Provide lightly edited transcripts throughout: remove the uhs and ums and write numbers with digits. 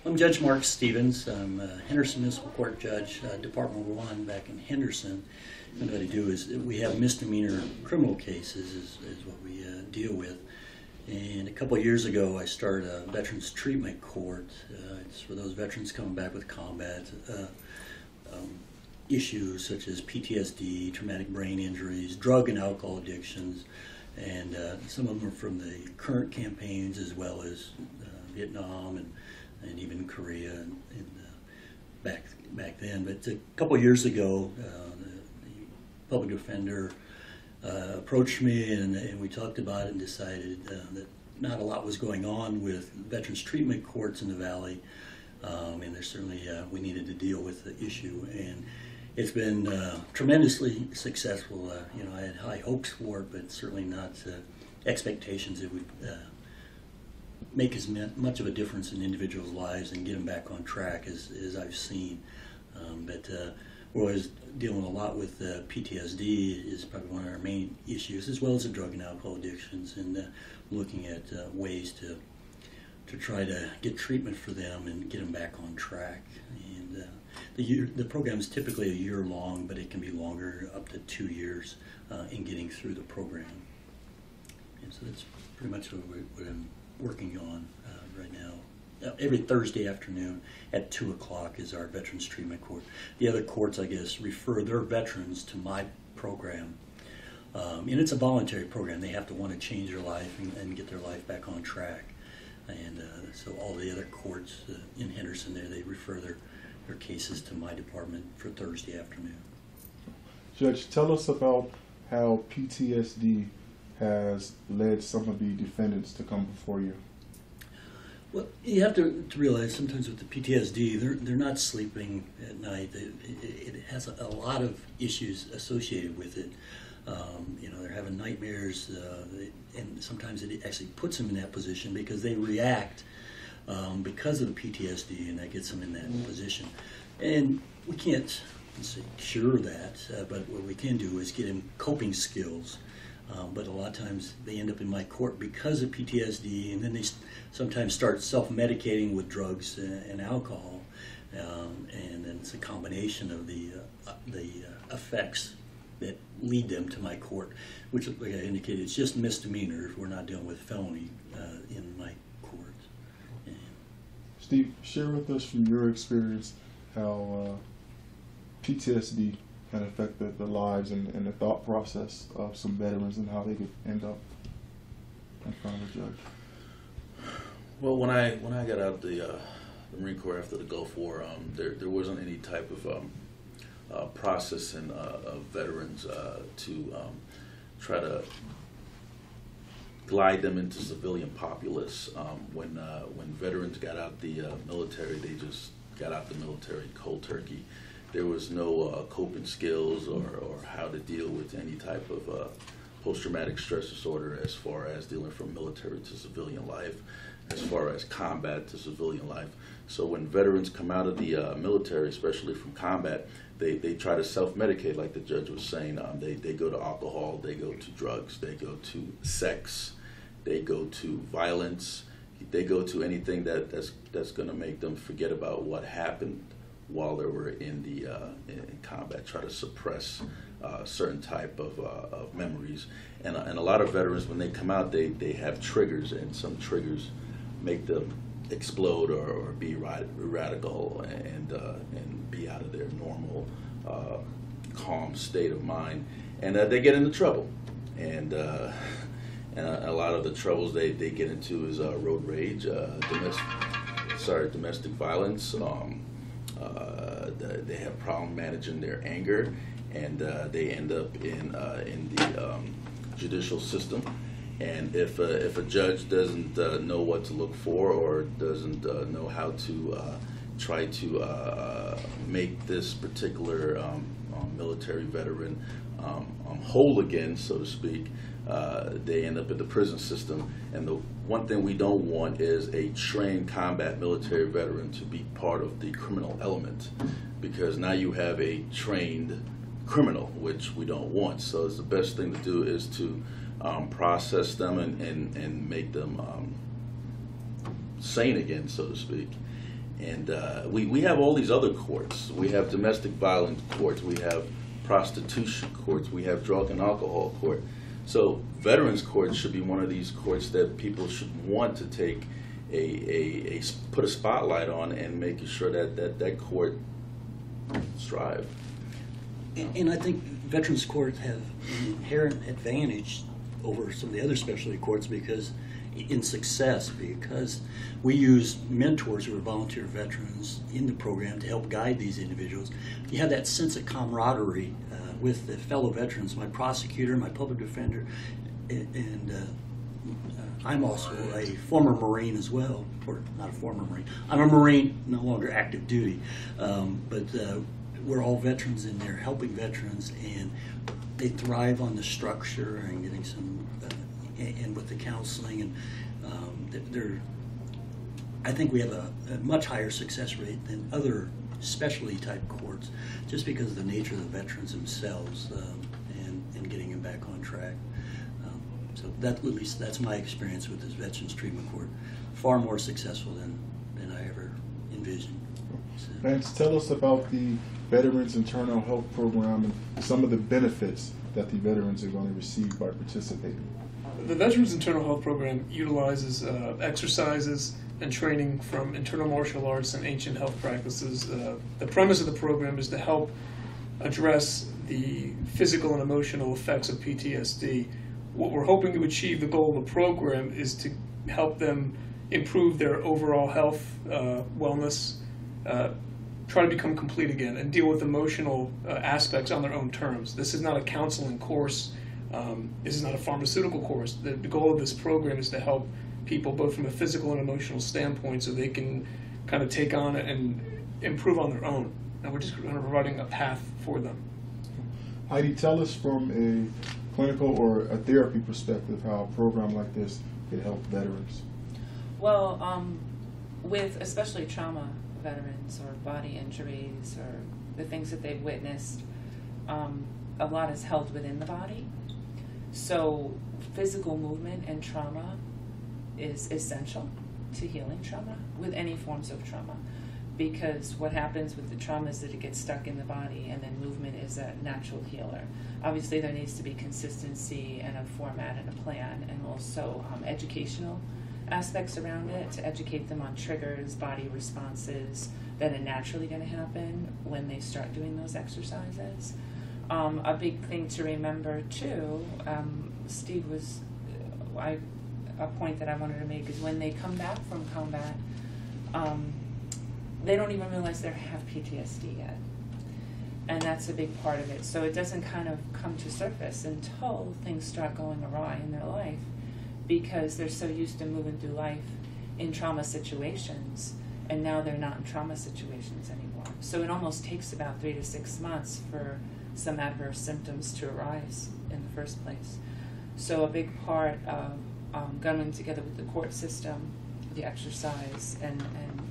I'm Judge Mark Stevens. I'm a Henderson Municipal Court Judge, Department 1 back in Henderson. And what I do is we have misdemeanor criminal cases is what we deal with. And a couple of years ago I started a Veterans Treatment Court. It's for those veterans coming back with combat issues such as PTSD, traumatic brain injuries, drug and alcohol addictions, and some of them are from the current campaigns as well as Vietnam and even Korea and back then. But a couple of years ago, the public defender approached me and we talked about it and decided that not a lot was going on with veterans treatment courts in the Valley, and there's certainly we needed to deal with the issue. And it's been tremendously successful. I had high hopes for it, but certainly not expectations it would make as much of a difference in individuals' lives and get them back on track as I've seen. But we're always dealing a lot with PTSD is probably one of our main issues, as well as the drug and alcohol addictions, and looking at ways to try to get treatment for them and get them back on track. And the program is typically a year long, but it can be longer, up to 2 years in getting through the program. And so that's pretty much what I'm working on right now. Every Thursday afternoon at 2 o'clock is our Veterans Treatment Court. The other courts, I guess, refer their veterans to my program. And it's a voluntary program. They have to want to change their life and get their life back on track. And so all the other courts in Henderson there, they refer their cases to my department for Thursday afternoon. Judge, tell us about how PTSD has led some of the defendants to come before you. Well, you have to realize sometimes with the PTSD, they're not sleeping at night. It has a lot of issues associated with it. They're having nightmares, and sometimes it actually puts them in that position because they react because of the PTSD, and that gets them in that position. And we can't cure that, but what we can do is get them coping skills. But a lot of times they end up in my court because of PTSD, and then they sometimes start self-medicating with drugs and alcohol, and then it's a combination of the effects that lead them to my court, which, like I indicated, it's just misdemeanors. We're not dealing with felony in my court. And Steve, share with us from your experience how PTSD can affect the lives and the thought process of some veterans and how they could end up in front of a judge. Well, when I got out of the Marine Corps after the Gulf War, there wasn't any type of processing of veterans to try to glide them into civilian populace. When veterans got out the military, they just got out the military cold turkey. There was no coping skills or how to deal with any type of post-traumatic stress disorder as far as dealing from military to civilian life, as far as combat to civilian life. So when veterans come out of the military, especially from combat, they try to self-medicate, like the judge was saying. They go to alcohol, they go to drugs, they go to sex, they go to violence, they go to anything that's going to make them forget about what happened while they were in the in combat, try to suppress certain type of memories. And a lot of veterans, when they come out, they have triggers, and some triggers make them explode or be radical and be out of their normal calm state of mind, and they get into trouble. And a lot of the troubles they get into is road rage, domestic violence. They have problem managing their anger, and they end up in the judicial system. And if a judge doesn't know what to look for, or doesn't know how to try to make this particular military veteran whole again, so to speak, they end up in the prison system. And the one thing we don't want is a trained combat military veteran to be part of the criminal element, because now you have a trained criminal, which we don't want. So it's the best thing to do is to process them and make them sane again, so to speak. And we have all these other courts. We have domestic violence courts. We have prostitution courts. We have drug and alcohol court. So veterans courts should be one of these courts that people should want to take put a spotlight on and making sure that court strive. And I think veterans courts have an inherent advantage over some of the other specialty courts because we use mentors who are volunteer veterans in the program to help guide these individuals. You have that sense of camaraderie with the fellow veterans, my prosecutor, my public defender, and I'm also a former Marine as well, or not a former Marine. I'm a Marine, no longer active duty, but we're all veterans in there helping veterans, and they thrive on the structure and getting some, and with the counseling, and I think we have a much higher success rate than other specialty type courts, just because of the nature of the veterans themselves and getting them back on track. So that, at least that's my experience with this Veterans Treatment Court. Far more successful than I ever envisioned. So. Vance, tell us about the Veterans Internal Health Program and some of the benefits that the veterans are going to receive by participating. The Veterans Internal Health Program utilizes exercises and training from internal martial arts and ancient health practices. The premise of the program is to help address the physical and emotional effects of PTSD. What we're hoping to achieve, the goal of the program, is to help them improve their overall health, wellness, try to become complete again, and deal with emotional aspects on their own terms. This is not a counseling course. This is not a pharmaceutical course. The goal of this program is to help people both from a physical and emotional standpoint so they can kind of take on it and improve on their own. And we're just kind of providing a path for them. Heidi, tell us from a clinical or a therapy perspective how a program like this could help veterans. Well, with especially trauma veterans or body injuries or the things that they've witnessed, a lot is held within the body. So physical movement and trauma is essential to healing trauma with any forms of trauma, because what happens with the trauma is that it gets stuck in the body, and then movement is a natural healer. Obviously there needs to be consistency and a format and a plan, and also educational aspects around it to educate them on triggers, body responses that are naturally going to happen when they start doing those exercises. A big thing to remember too, Steve was, a point that I wanted to make is when they come back from combat, they don't even realize they have PTSD yet. And that's a big part of it. So it doesn't kind of come to surface until things start going awry in their life, because they're so used to moving through life in trauma situations, and now they're not in trauma situations anymore. So it almost takes about 3 to 6 months for some adverse symptoms to arise in the first place. So a big part of going together with the court system, the exercise, and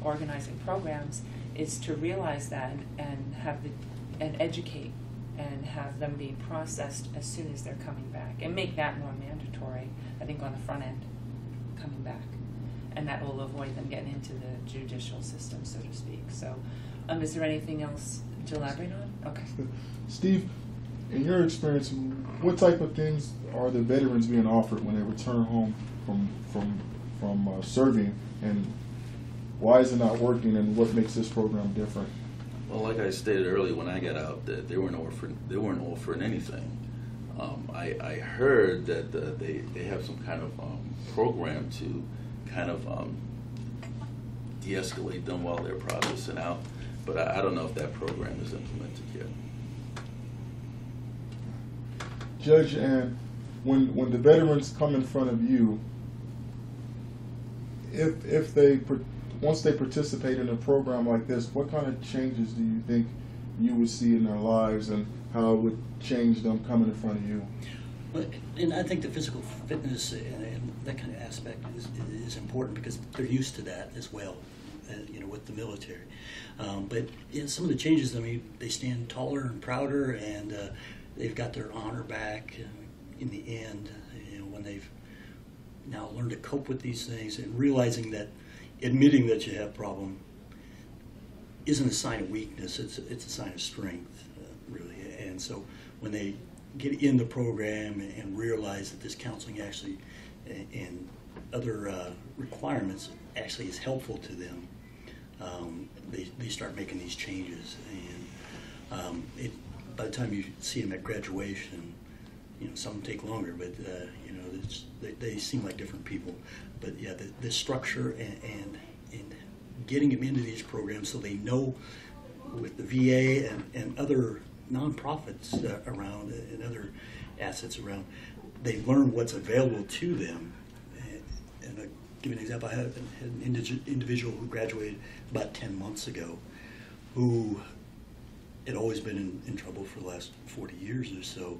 organizing programs is to realize that and educate and have them be processed as soon as they're coming back, and make that more mandatory, I think, on the front end, coming back. And that will avoid them getting into the judicial system, so to speak. So is there anything else to elaborate on? Okay. Steve, in your experience, what type of things are the veterans being offered when they return home from serving, and why is it not working, and what makes this program different? Well, like I stated earlier, when I got out, they weren't offering anything. I heard that they have some kind of program to kind of de-escalate them while they're processing out, but I don't know if that program is implemented yet. Judge, and when the veterans come in front of you, if they once they participate in a program like this, what kind of changes do you think you would see in their lives, and how it would change them coming in front of you? Well, and I think the physical fitness and that kind of aspect is important, because they're used to that as well, with the military. But some of the changes, I mean, they stand taller and prouder, and they've got their honor back in the end, when they've now learned to cope with these things, and realizing that admitting that you have a problem isn't a sign of weakness. It's a sign of strength, really. And so when they get in the program and realize that this counseling actually and other requirements actually is helpful to them, they start making these changes. And by the time you see them at graduation, some take longer, but they seem like different people. But yeah, the structure and getting them into these programs so they know with the VA and other nonprofits around and other assets around, they learn what's available to them. And I'll give you an example. I had an individual who graduated about 10 months ago who had always been in trouble for the last 40 years or so.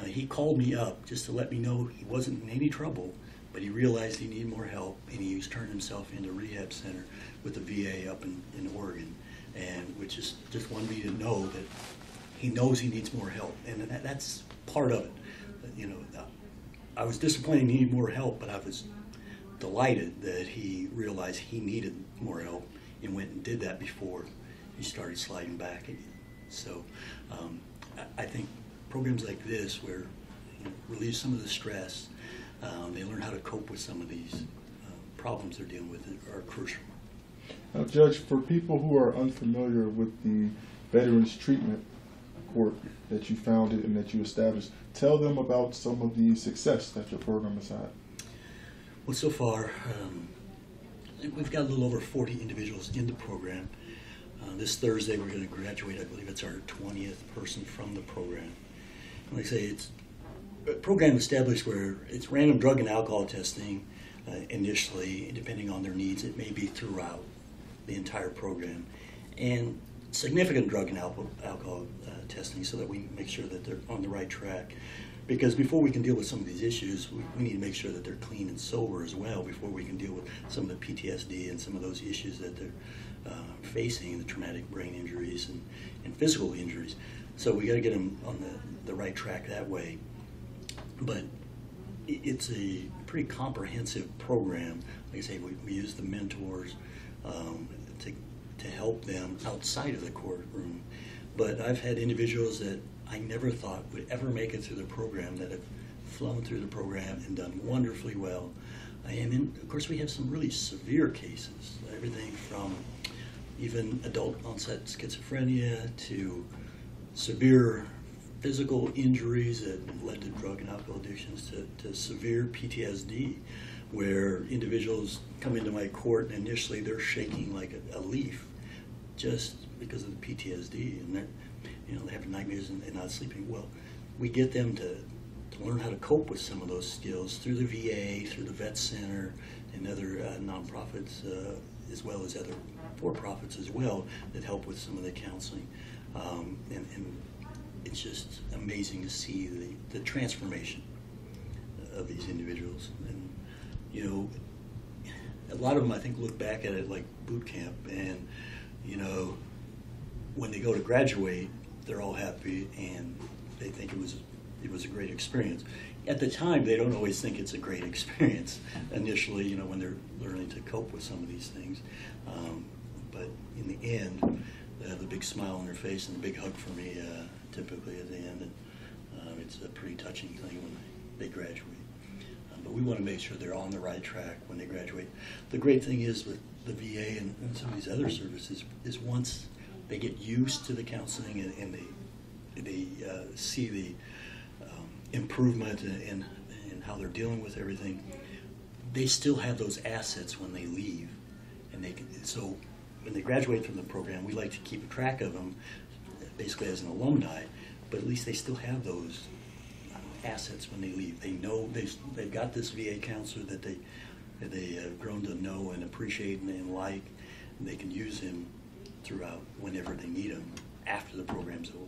He called me up just to let me know he wasn't in any trouble, but he realized he needed more help, and he was turning himself into a rehab center with the VA up in Oregon, and which is just wanted me to know that he knows he needs more help, and that's part of it. I was disappointed he needed more help, but I was delighted that he realized he needed more help and went and did that before he started sliding back again. So I think programs like this, where relieve some of the stress, they learn how to cope with some of these problems they're dealing with, are crucial. Now, Judge, for people who are unfamiliar with the Veterans Treatment Court that you founded and that you established, tell them about some of the success that your program has had. Well, so far, we've got a little over 40 individuals in the program. This Thursday, we're going to graduate. I believe it's our 20th person from the program. And like I say, it's a program established where it's random drug and alcohol testing initially, depending on their needs. It may be throughout the entire program. And significant drug and alcohol testing so that we make sure that they're on the right track. Because before we can deal with some of these issues, we need to make sure that they're clean and sober as well before we can deal with some of the PTSD and some of those issues that they're facing, the traumatic brain injuries and physical injuries. So we got to get them on the right track that way. But it's a pretty comprehensive program. Like I say, we use the mentors to help them outside of the courtroom. But I've had individuals that I never thought would ever make it through the program that have flown through the program and done wonderfully well. And then, of course, we have some really severe cases, everything from even adult onset schizophrenia to severe physical injuries that led to drug and alcohol addictions to severe PTSD, where individuals come into my court and initially they're shaking like a leaf just because of the PTSD, and they're having nightmares and not sleeping. Well, we get them to learn how to cope with some of those skills through the VA, through the Vet Center, and other nonprofits, as well as other for-profits as well that help with some of the counseling. And it's just amazing to see the transformation of these individuals. And, a lot of them, I think, look back at it like boot camp, and, when they go to graduate, they're all happy and they think it was a great experience. At the time, they don't always think it's a great experience initially, when they're learning to cope with some of these things. But in the end, they have a big smile on their face and a big hug for me typically at the end. And it's a pretty touching thing when they graduate. But we want to make sure they're on the right track when they graduate. The great thing is with the VA and some of these other services is once they get used to the counseling and they see the improvement in how they're dealing with everything, they still have those assets when they leave. And so when they graduate from the program, we like to keep track of them basically as an alumni, but at least they still have those assets when they leave. They know they've got this VA counselor that they have grown to know and appreciate and like, and they can use him throughout whenever they need him after the program's over.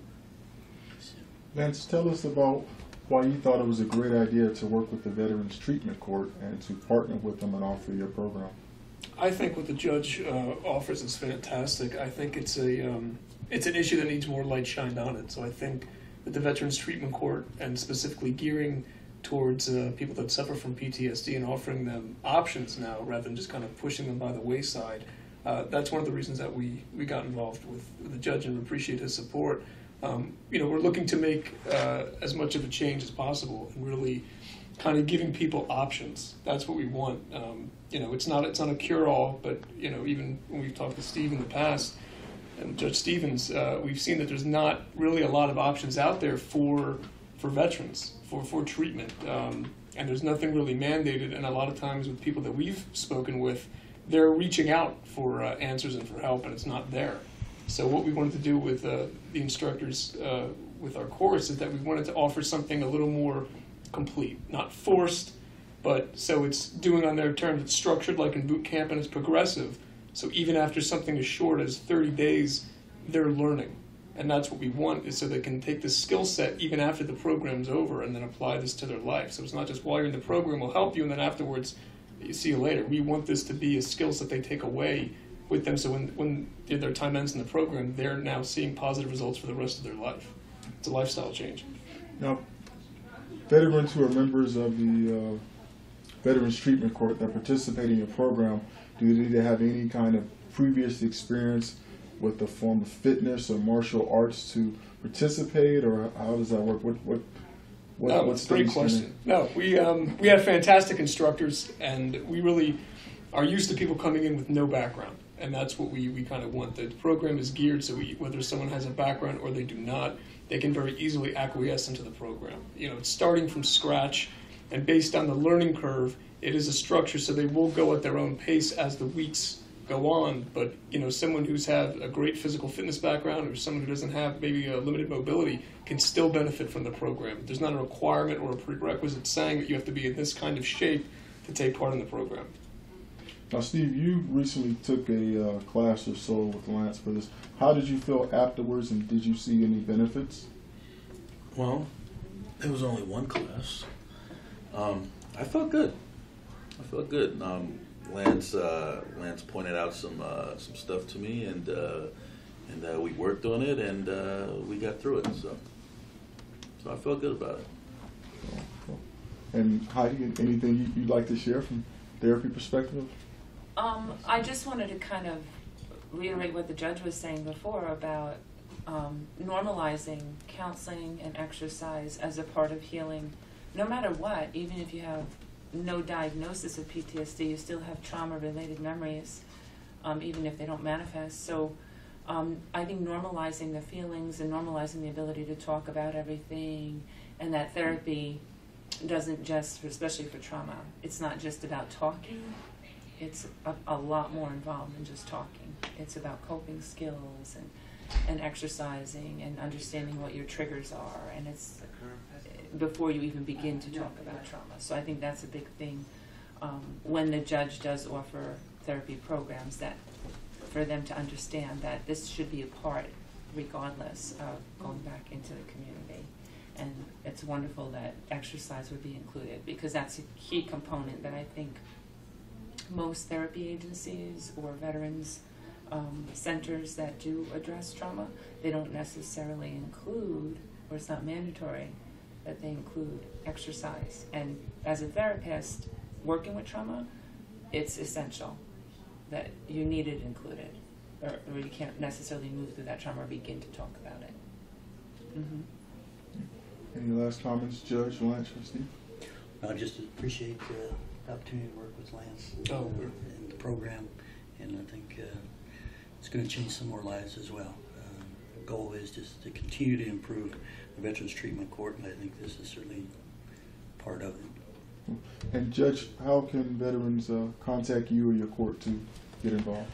So. Lance, tell us about why you thought it was a great idea to work with the Veterans Treatment Court and to partner with them and offer your program. I think what the judge offers is fantastic. I think it's an issue that needs more light shined on it. So I think that the Veterans Treatment Court, and specifically gearing towards people that suffer from PTSD and offering them options now rather than just kind of pushing them by the wayside, that's one of the reasons that we got involved with the judge and appreciate his support. We're looking to make as much of a change as possible and really kind of giving people options. That's what we want. It's not a cure-all, but even when we've talked to Steve in the past, and Judge Stevens, we've seen that there's not really a lot of options out there for veterans, for treatment. And there's nothing really mandated, and a lot of times with people that we've spoken with, they're reaching out for answers and for help, and it's not there. So what we wanted to do with the instructors with our course is that we wanted to offer something a little more complete, not forced, but so it's doing on their terms. It's structured like in boot camp, and it's progressive. So even after something as short as 30 days, they're learning. And that's what we want, is so they can take this skill set even after the program's over and then apply this to their life. So it's not just while you're in the program, we'll help you, and then afterwards, you see you later. We want this to be a skill set they take away with them, so when their time ends in the program, they're now seeing positive results for the rest of their life. It's a lifestyle change. Now, veterans who are members of the Veterans Treatment Court that participate in your program, do they need to have any kind of previous experience with a form of fitness or martial arts to participate, or how does that work? What's great question. No, we have fantastic instructors, and we really are used to people coming in with no background, and that's what we kind of want. The program is geared so whether someone has a background or they do not, they can very easily acquiesce into the program. It's starting from scratch, and based on the learning curve, it is a structure so they will go at their own pace as the weeks go on. But someone who's had a great physical fitness background, or someone who doesn't have maybe a limited mobility, can still benefit from the program. There's not a requirement or a prerequisite saying that you have to be in this kind of shape to take part in the program. Now, Steve, you recently took a class or so with Lance for this. How did you feel afterwards, and did you see any benefits? Well, there was only one class. I felt good. Lance pointed out some stuff to me, and we worked on it, and we got through it. So I felt good about it. Cool. And Heidi, anything you'd like to share from therapy perspective? I just wanted to kind of reiterate what the judge was saying before about normalizing counseling and exercise as a part of healing. No matter what, even if you have no diagnosis of PTSD, you still have trauma-related memories, even if they don't manifest. So I think normalizing the feelings and normalizing the ability to talk about everything, and that therapy doesn't just, especially for trauma, it's not just about talking. It's a lot more involved than just talking. It's about coping skills and exercising and understanding what your triggers are, and it's before you even begin to talk about trauma. So I think that's a big thing when the judge does offer therapy programs, that for them to understand that this should be a part regardless of going back into the community. And it's wonderful that exercise would be included, because that's a key component that I think most therapy agencies or veterans centers that do address trauma, they don't necessarily include, or it's not mandatory, that they include exercise. And as a therapist working with trauma, it's essential that you need it included, or you can't necessarily move through that trauma or begin to talk about it. Mm-hmm. Any last comments, Judge, Lance, or Steve? I just appreciate the opportunity to work with Lance in the program, and I think it's going to change some more lives as well. The goal is just to continue to improve the Veterans Treatment Court, and I think this is certainly part of it. And Judge, how can veterans contact you or your court to get involved?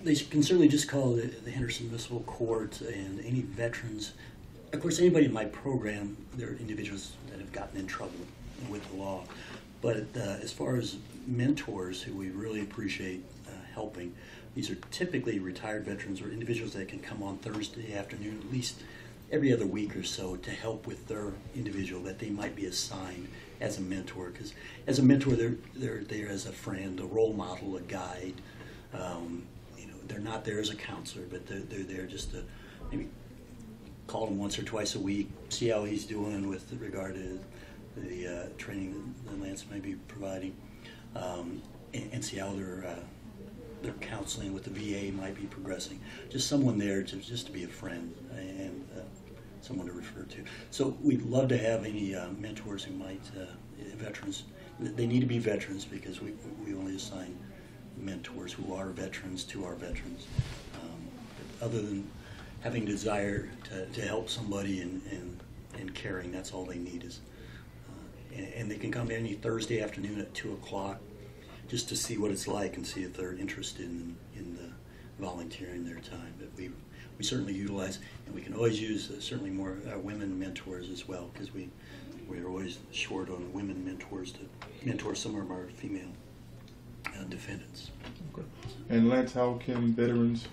They can certainly just call the Henderson Municipal Court, and any veterans. Of course, anybody in my program, there are individuals that have gotten in trouble with the law. But as far as mentors who we really appreciate helping, these are typically retired veterans or individuals that can come on Thursday afternoon, at least every other week or so, to help with their individual that they might be assigned as a mentor. Because as a mentor, they're there as a friend, a role model, a guide. They're not there as a counselor, but they're there just to maybe call him once or twice a week, see how he's doing with regard to the training that Lance may be providing, and see how they're their counseling with the VA might be progressing. Just someone there just to be a friend and someone to refer to. So we'd love to have any mentors who might, veterans. They need to be veterans because we only assign mentors who are veterans to our veterans. But other than having desire to help somebody and caring, that's all they need is. And they can come any Thursday afternoon at 2 o'clock just to see what it's like and see if they're interested in volunteering their time. But we certainly utilize, and we can always use certainly more women mentors as well, because we're always short on women mentors to mentor some of our female defendants. Okay. And Lance, how can veterans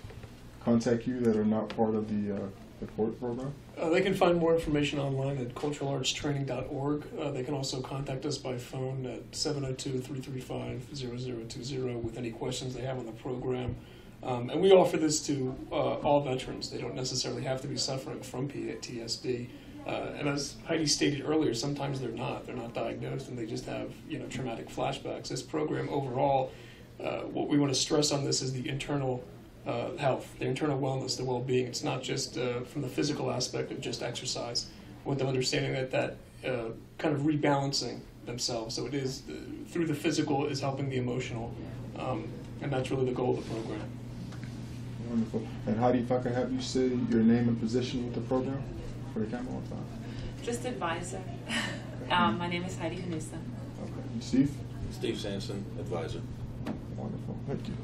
contact you that are not part of the court program? They can find more information online at culturalartstraining.org. They can also contact us by phone at 702-335-0020 with any questions they have on the program. And we offer this to all veterans. They don't necessarily have to be suffering from PTSD. And as Heidi stated earlier, sometimes they're not. They're not diagnosed and they just have traumatic flashbacks. This program overall, what we want to stress on this is the internal health, the internal wellness, the well-being. It's not just from the physical aspect of just exercise, with them understanding that kind of rebalancing themselves. So it is through the physical is helping the emotional, and that's really the goal of the program. Wonderful. And Heidi, if I could have you say your name and position with the program for the camera one time. Just advisor. My name is Heidi Hanusa. Okay. And Steve? Steve Sanson, advisor. Wonderful. Thank you.